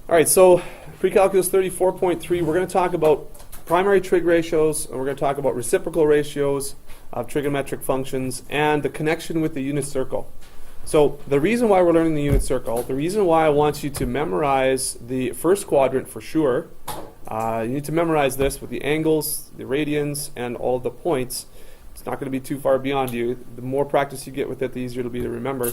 All right, so pre-calculus 34.3, we're going to talk about primary trig ratios, and we're going to talk about reciprocal ratios of trigonometric functions, and the connection with the unit circle. So the reason why we're learning the unit circle, the reason why I want you to memorize the first quadrant for sure, you need to memorize this with the angles, the radians, and all the points. It's not going to be too far beyond you. The more practice you get with it, the easier it'll be to remember.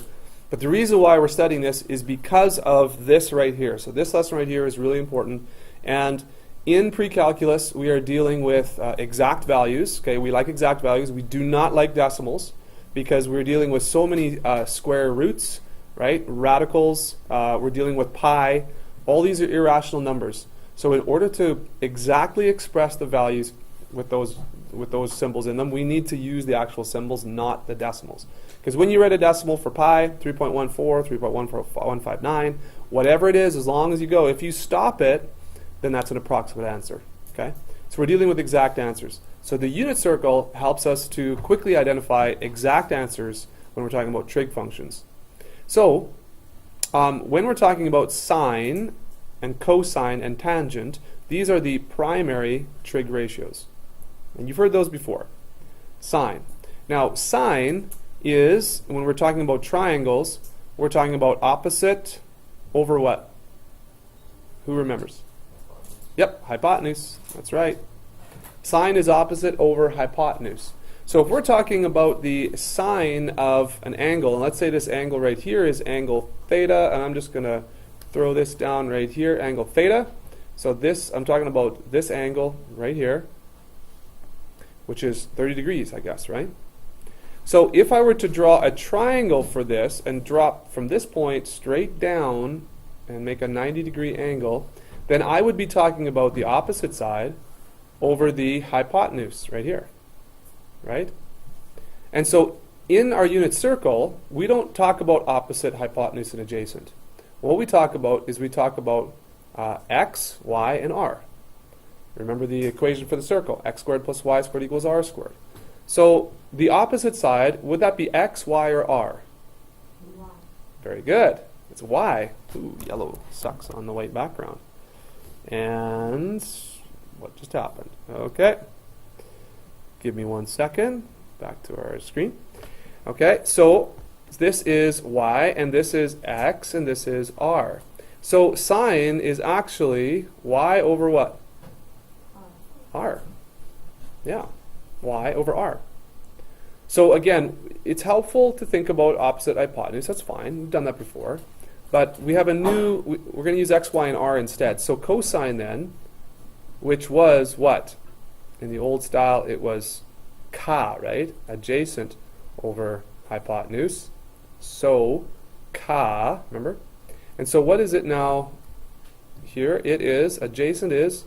But the reason why we're studying this is because of this right here. So this lesson right here is really important. And in pre-calculus, we are dealing with exact values. Okay, we like exact values. We do not like decimals because we're dealing with so many square roots, right? Radicals. We're dealing with pi. All these are irrational numbers. So in order to exactly express the values with those symbols in them, we need to use the actual symbols, not the decimals. Because when you write a decimal for pi, 3.14, 3.159, whatever it is, as long as you go, if you stop it, then that's an approximate answer. Okay? So we're dealing with exact answers. So the unit circle helps us to quickly identify exact answers when we're talking about trig functions. So when we're talking about sine and cosine and tangent, these are the primary trig ratios. And you've heard those before. Sine. Now, sine is, when we're talking about triangles, we're talking about opposite over what? Who remembers? Yep, hypotenuse. That's right. Sine is opposite over hypotenuse. So if we're talking about the sine of an angle, and let's say this angle right here is angle theta, and I'm just going to throw this down right here, angle theta. So this, I'm talking about this angle right here, which is 30 degrees, I guess, right? So if I were to draw a triangle for this and drop from this point straight down and make a 90-degree angle, then I would be talking about the opposite side over the hypotenuse right here, right? And so in our unit circle, we don't talk about opposite, hypotenuse, and adjacent. What we talk about is we talk about x, y, and r. Remember the equation for the circle, x squared plus y squared equals r squared. So the opposite side, would that be x, y, or r? Y. Very good. It's y. Ooh, yellow sucks on the white background. And what just happened? Okay. Give me 1 second. Back to our screen. Okay, so this is y, and this is x, and this is r. So sine is actually y over what? R. Yeah, y over r. So again, it's helpful to think about opposite hypotenuse. That's fine. We've done that before. But we have a new, we're going to use x, y, and r instead. So cosine then, which was what? In the old style, it was ka, right? Adjacent over hypotenuse. So ka, remember? And so what is it now here? It is, adjacent is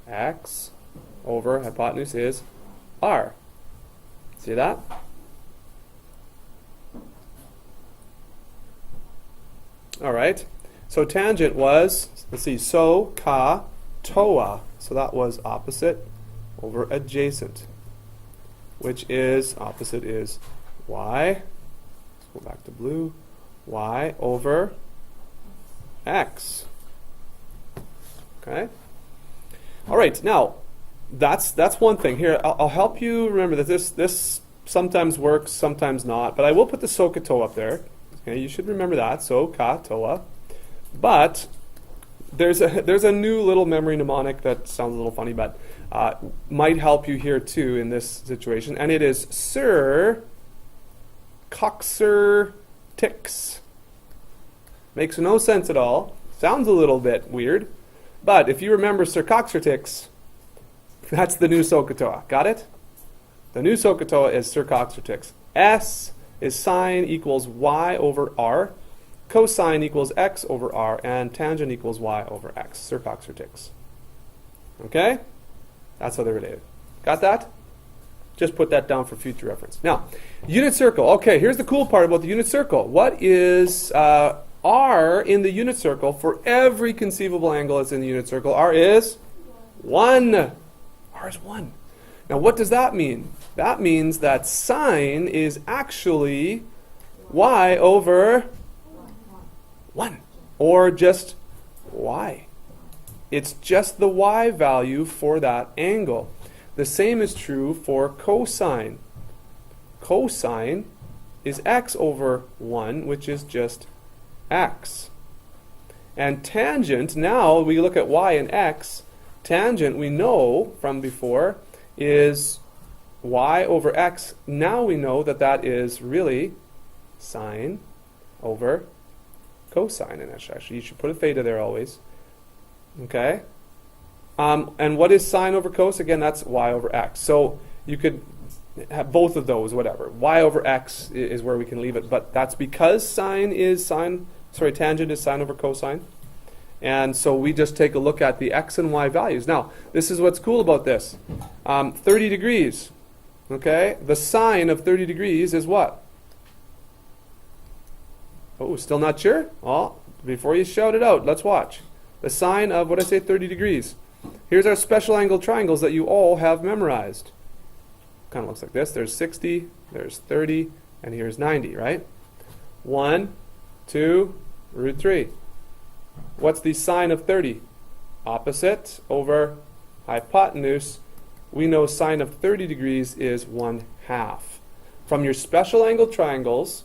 x over hypotenuse is r. See that? All right. So tangent was, let's see, so ka toa. So that was opposite over adjacent, which is, opposite is y. Let's go back to blue. Y over x. Okay. All right. Now, that's one thing. Here, I'll help you remember that this sometimes works, sometimes not. But I will put the SOHCAHTOA up there. Okay, you should remember that. SOHCAHTOA. But there's a new little memory mnemonic that sounds a little funny, but might help you here too in this situation. And it is Sir Coxer Tix. Makes no sense at all. Sounds a little bit weird. But if you remember Sir Coxer Tix, that's the new SOHCAHTOA. Got it? The new SOHCAHTOA is Sir Coxer Tix. S is sine equals y over r, cosine equals x over r, and tangent equals y over x. Sir Coxer Tix. Okay? That's how they're related. Got that? Just put that down for future reference. Now, unit circle. Okay, here's the cool part about the unit circle. What is r in the unit circle for every conceivable angle that's in the unit circle? R is 1. R is 1. Now, what does that mean? That means that sine is actually y over 1, or just y. It's just the y value for that angle. The same is true for cosine. Cosine is x over 1, which is just x. And tangent, now we look at y and x. Tangent, we know from before, is y over x. Now we know that that is really sine over cosine. And actually, you should put a theta there always. Okay? And what is sine over cos? Again, that's y over x. So you could have both of those, whatever. Y over x is where we can leave it. But that's because tangent is sine over cosine. And so we just take a look at the x and y values. Now, this is what's cool about this. 30 degrees. Okay? The sine of 30 degrees is what? Oh, still not sure? Well, before you shout it out, let's watch. The sine of, what did I say, 30 degrees. Here's our special angle triangles that you all have memorized. Kind of looks like this. There's 60, there's 30, and here's 90, right? 1, 2, root 3. What's the sine of 30? Opposite over hypotenuse. We know sine of 30 degrees is 1/2. From your special angle triangles,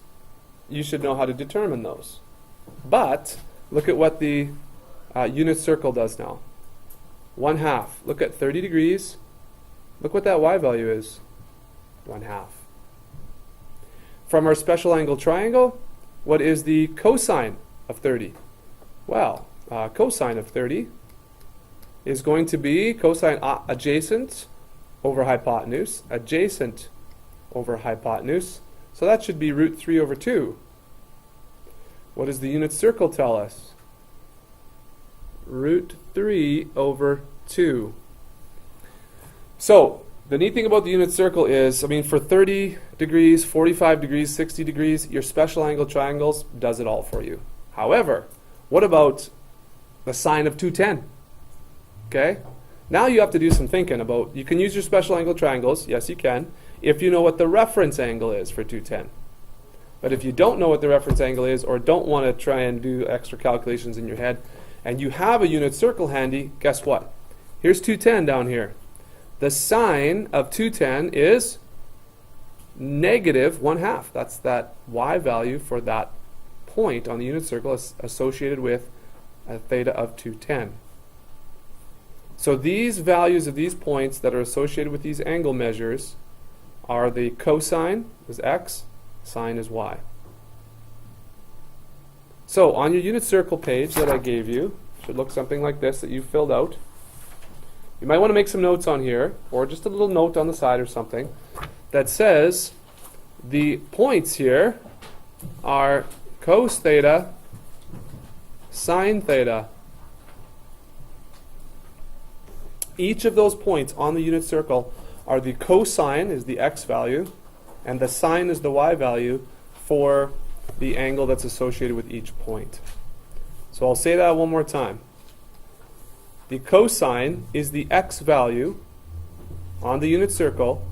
you should know how to determine those. But look at what the unit circle does now. 1/2. Look at 30 degrees. Look what that y value is. 1/2. From our special angle triangle, what is the cosine of 30? Well, cosine of 30 is going to be cosine adjacent over hypotenuse, adjacent over hypotenuse. So that should be root 3 over 2. What does the unit circle tell us? Root 3 over 2. So, the neat thing about the unit circle is, I mean, for 30 degrees, 45 degrees, 60 degrees, your special angle triangles does it all for you. However, what about the sine of 210? Okay? Now you have to do some thinking about, you can use your special angle triangles, yes you can, if you know what the reference angle is for 210. But if you don't know what the reference angle is, or don't want to try and do extra calculations in your head, and you have a unit circle handy, guess what? Here's 210 down here. The sine of 210 is negative 1/2. That's that y value for that point on the unit circle associated with a theta of 210. So these values of these points that are associated with these angle measures are the cosine is x, sine is y. So on your unit circle page that I gave you, should look something like this that you filled out. You might want to make some notes on here, or just a little note on the side or something, that says the points here are cos theta, sine theta. Each of those points on the unit circle are the cosine is the x value, and the sine is the y value for the angle that's associated with each point. So I'll say that one more time. The cosine is the x value on the unit circle,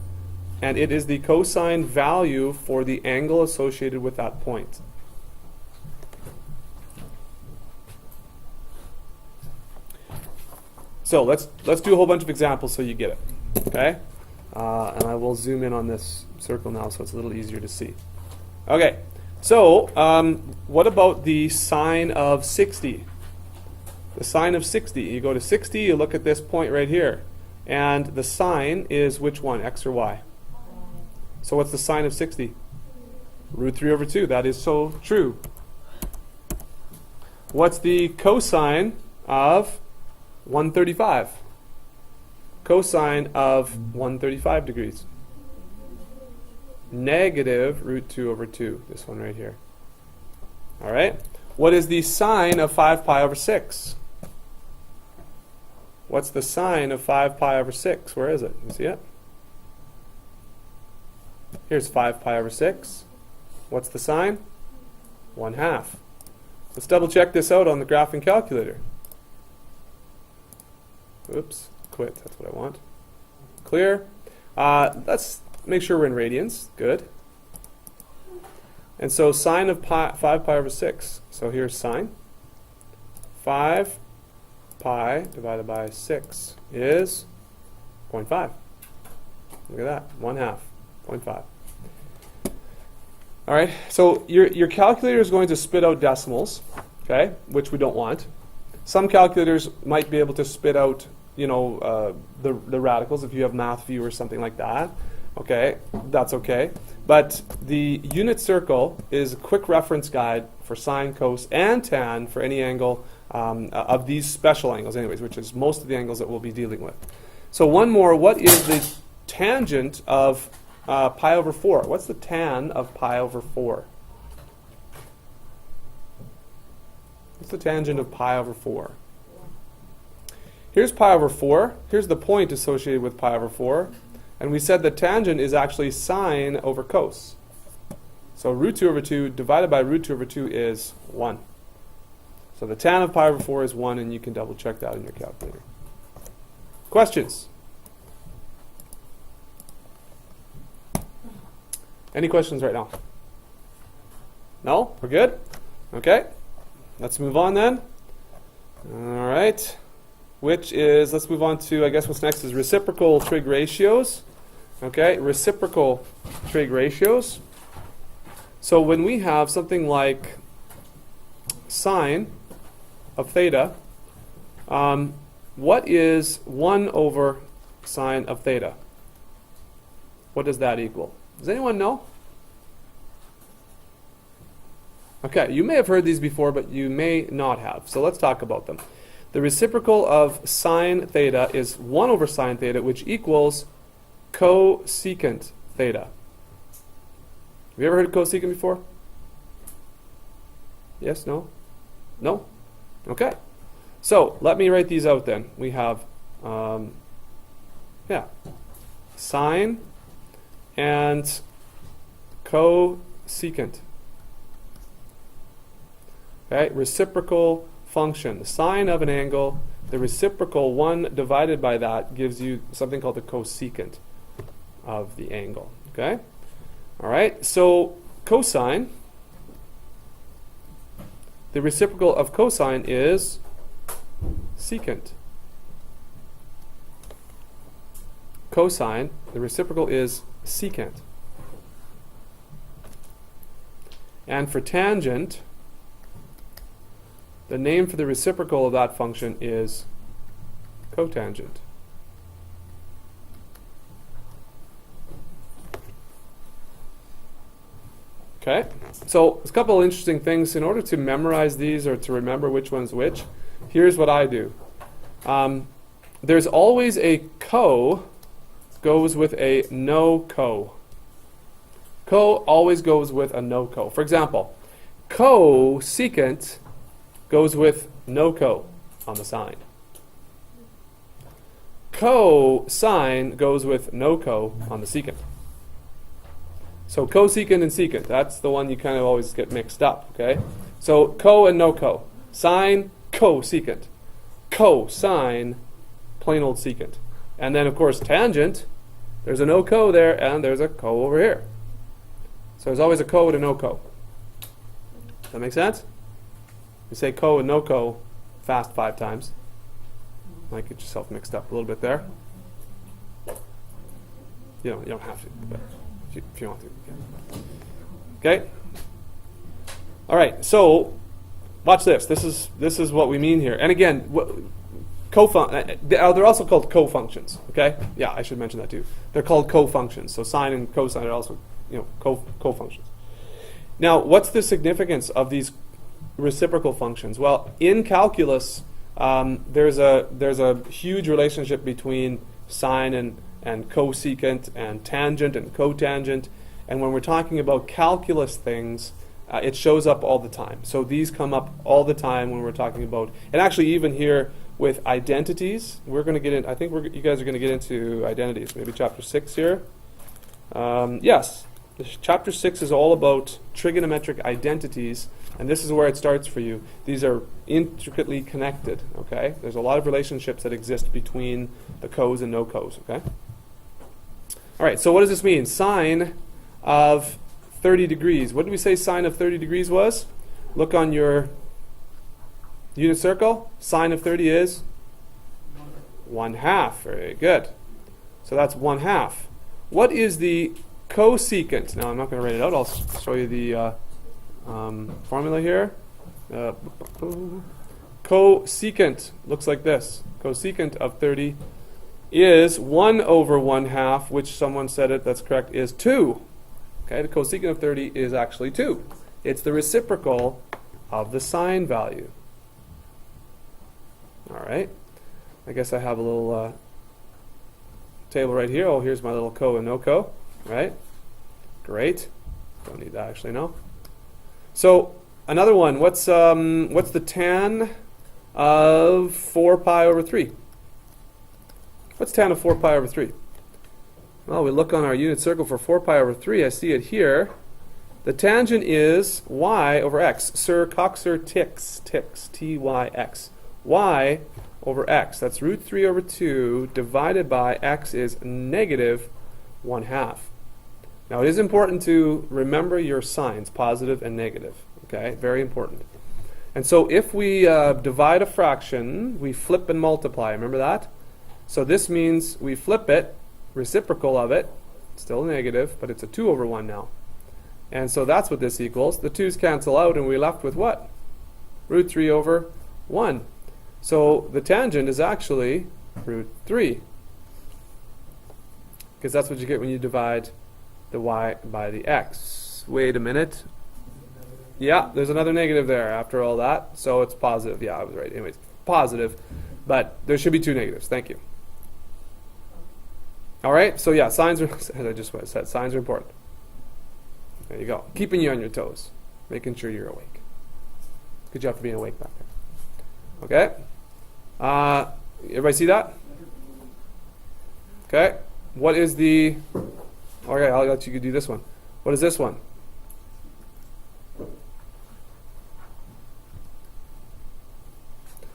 and it is the cosine value for the angle associated with that point. So let's do a whole bunch of examples so you get it. Okay? And I will zoom in on this circle now so it's a little easier to see. Okay, so what about the sine of 60? The sine of 60. You go to 60, you look at this point right here. And the sine is which one, x or y? So what's the sine of 60? Root 3 over 2. That is so true. What's the cosine of 135? Cosine of 135 degrees. Negative root 2 over 2. This one right here. All right. What is the sine of 5 pi over 6? What's the sine of 5 pi over 6? Where is it? You see it? Here's 5 pi over 6. What's the sine? 1/2. Let's double check this out on the graphing calculator. Oops, quit. That's what I want. Clear. Let's make sure we're in radians. Good. And so sine of 5 pi over 6. So here's sine. 5 pi divided by 6 is 0.5. Look at that, 1/2, 0.5. All right, so your calculator is going to spit out decimals, okay, which we don't want. Some calculators might be able to spit out, you know, the radicals if you have MathView or something like that. Okay, that's okay. But the Unit Circle is a quick reference guide for sine, cos, and tan for any angle of these special angles anyways, which is most of the angles that we'll be dealing with. So one more, what is the tangent of pi over 4? What's the tan of pi over 4? What's the tangent of pi over 4? Here's pi over 4. Here's the point associated with pi over 4. And we said the tangent is actually sine over cos. So root 2 over 2 divided by root 2 over 2 is 1. So the tan of pi over 4 is 1, and you can double check that in your calculator. Questions? Any questions right now? No? We're good? Okay. Let's move on then. All right. Which is, let's move on to, I guess what's next is reciprocal trig ratios. Okay, reciprocal trig ratios. So when we have something like sine of theta, what is 1 over sine of theta? What does that equal? Does anyone know? Okay, you may have heard these before, but you may not have. So let's talk about them. The reciprocal of sine theta is 1 over sine theta, which equals cosecant theta. Have you ever heard of cosecant before? Yes? No? No? Okay. So let me write these out then. We have sine and cosecant. Okay, reciprocal function. The sine of an angle, the reciprocal 1 divided by that gives you something called the cosecant of the angle. Okay? All right, so cosine, the reciprocal of cosine is secant. Cosine, the reciprocal is secant. And for tangent, the name for the reciprocal of that function is cotangent. Okay, so there's a couple of interesting things. In order to memorize these or to remember which one's which, here's what I do. There's always a co goes with a no co. Co always goes with a no co. For example, cosecant goes with no co on the sine. Cosine goes with no co on the secant. So cosecant and secant, that's the one you kind of always get mixed up, okay? So co and no co. Sine, cosecant. Cosine, plain old secant. And then, of course, tangent, there's a no co there, and there's a co over here. So there's always a co and a no co. Does that make sense? You say co and no co fast 5 times. Might get yourself mixed up a little bit there. You don't have to, but if you want to. Okay? All right, so watch this. This is what we mean here. And again, they're also called cofunctions. Okay? Yeah, I should mention that too. They're called cofunctions. So sine and cosine are also, cofunctions. Now, what's the significance of these reciprocal functions? Well, in calculus, there's a huge relationship between sine and cosecant and tangent and cotangent. And when we're talking about calculus things, it shows up all the time. So these come up all the time when we're talking about, and actually even here with identities, we're going to get in, I think you guys are going to get into identities, maybe chapter 6 here. Yes, chapter 6 is all about trigonometric identities, and this is where it starts for you. These are intricately connected, okay? There's a lot of relationships that exist between the cos and no cos, okay? All right, so what does this mean? Sine of 30 degrees. What did we say sine of 30 degrees was? Look on your unit circle. Sine of 30 is 1/2. Very good. So that's 1/2. What is the cosecant? Now I'm not going to write it out. I'll show you the formula here. Cosecant looks like this. Cosecant of 30 is 1 over 1/2, which someone said it, that's correct, is 2. Okay, the cosecant of 30 is actually 2. It's the reciprocal of the sine value. All right. I guess I have a little table right here. Oh, here's my little co and no co. Right? Great. Don't need that actually, no. So another one. What's the tan of 4 pi over 3? What's tan of 4 pi over 3? Well, we look on our unit circle for 4 pi over 3. I see it here. The tangent is y over x. Sir Coxer Tix, T-Y-X. Y over x. That's root 3 over 2 divided by x is negative 1/2. Now, it is important to remember your signs, positive and negative. Okay, very important. And so if we divide a fraction, we flip and multiply. Remember that? So this means we flip it, reciprocal of it, still negative, but it's a 2 over 1 now. And so that's what this equals. The 2's cancel out, and we're left with what? Root 3 over 1. So the tangent is actually root 3. Because that's what you get when you divide the y by the x. Wait a minute. Yeah, there's another negative there after all that. So it's positive. Yeah, I was right. Anyways, positive. But there should be 2 negatives. Thank you. All right, so yeah, signs are, as I just said, signs are important. There you go. Keeping you on your toes. Making sure you're awake. Good job for being awake back there. Okay. Everybody see that? Okay. What is the... Okay, I'll let you do this one. What is this one?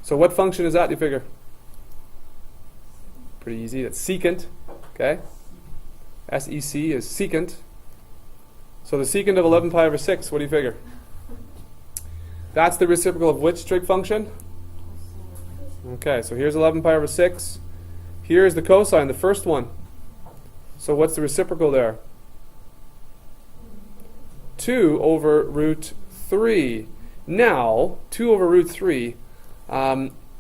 So what function is that, you figure? Pretty easy. It's secant. Okay. S-E-C is secant. So the secant of 11 pi over 6, what do you figure? That's the reciprocal of which trig function? Okay, so here's 11 pi over 6. Here's the cosine, the first one. So what's the reciprocal there? 2 over root 3. Now, 2 over root 3.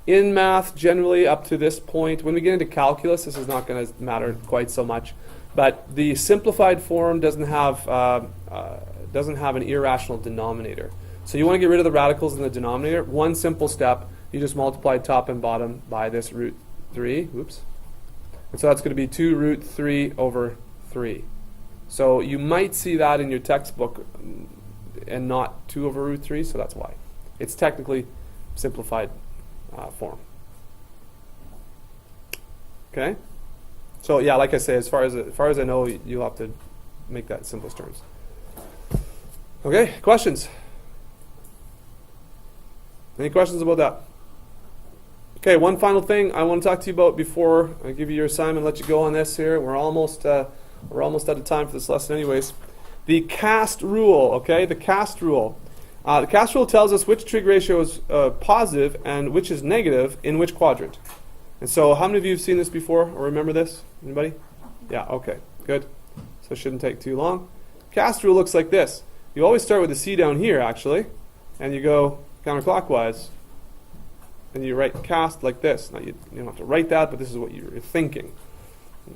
In math, generally up to this point, when we get into calculus, this is not going to matter quite so much. But the simplified form doesn't have an irrational denominator. So you want to get rid of the radicals in the denominator. One simple step, you just multiply top and bottom by this root 3. Oops. And so that's going to be 2 root 3 over 3. So you might see that in your textbook and not 2 over root 3, so that's why. It's technically simplified form. Okay? So yeah, like I say, as far as I know, you'll have to make that in simplest terms. Okay, questions? Any questions about that? Okay, one final thing I want to talk to you about before I give you your assignment and let you go on this here. We're almost out of time for this lesson anyways. The cast rule, okay? The cast rule. The cast rule tells us which trig ratio is positive and which is negative in which quadrant. And so how many of you have seen this before or remember this? Anybody? Yeah, okay, good. So it shouldn't take too long. Cast rule looks like this. You always start with the C down here, actually, and you go counterclockwise, and you write cast like this. Now, you don't have to write that, but this is what you're thinking.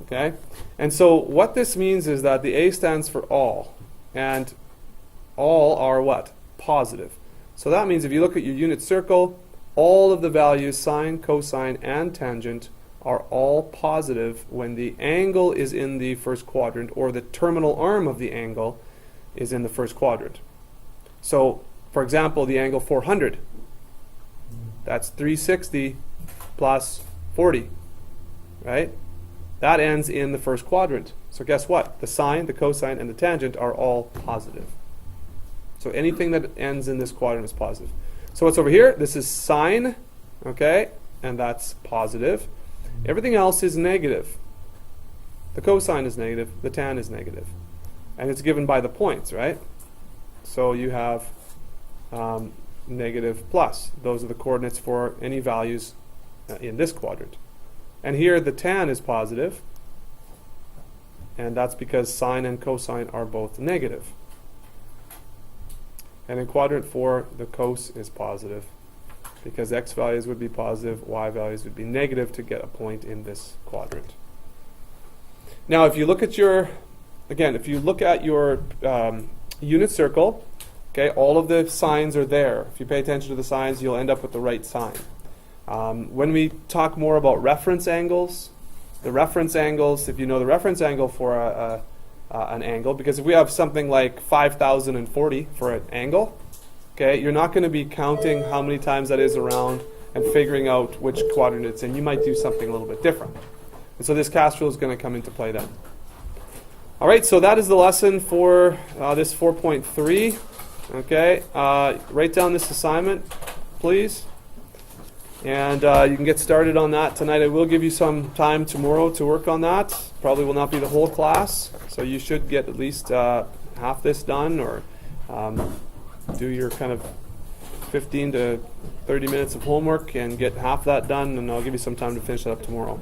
Okay? And so what this means is that the A stands for all, and all are what? Positive. So that means if you look at your unit circle, all of the values, sine, cosine, and tangent, are all positive when the angle is in the first quadrant, or the terminal arm of the angle is in the first quadrant. So, for example, the angle 400, that's 360 plus 40, right? That ends in the first quadrant. So guess what? The sine, the cosine, and the tangent are all positive. So anything that ends in this quadrant is positive. So what's over here? This is sine, okay, and that's positive. Everything else is negative. The cosine is negative, the tan is negative. And it's given by the points, right? So you have negative plus. Those are the coordinates for any values in this quadrant. And here the tan is positive, and that's because sine and cosine are both negative. And in quadrant 4, the cos is positive, because x values would be positive, y values would be negative to get a point in this quadrant. Now, if you look at your, again, if you look at your unit circle, okay, all of the signs are there. If you pay attention to the signs, you'll end up with the right sign. When we talk more about reference angles, the reference angles, if you know the reference angle for an angle, because if we have something like 5,040 for an angle, okay, you're not going to be counting how many times that is around and figuring out which quadrant it's in. You might do something a little bit different. And so this cast rule is going to come into play then. All right, so that is the lesson for this 4.3. Okay, write down this assignment, please. And you can get started on that tonight. I will give you some time tomorrow to work on that. Probably will not be the whole class, so you should get at least half this done, or do your kind of 15 to 30 minutes of homework and get half that done, and I'll give you some time to finish that up tomorrow.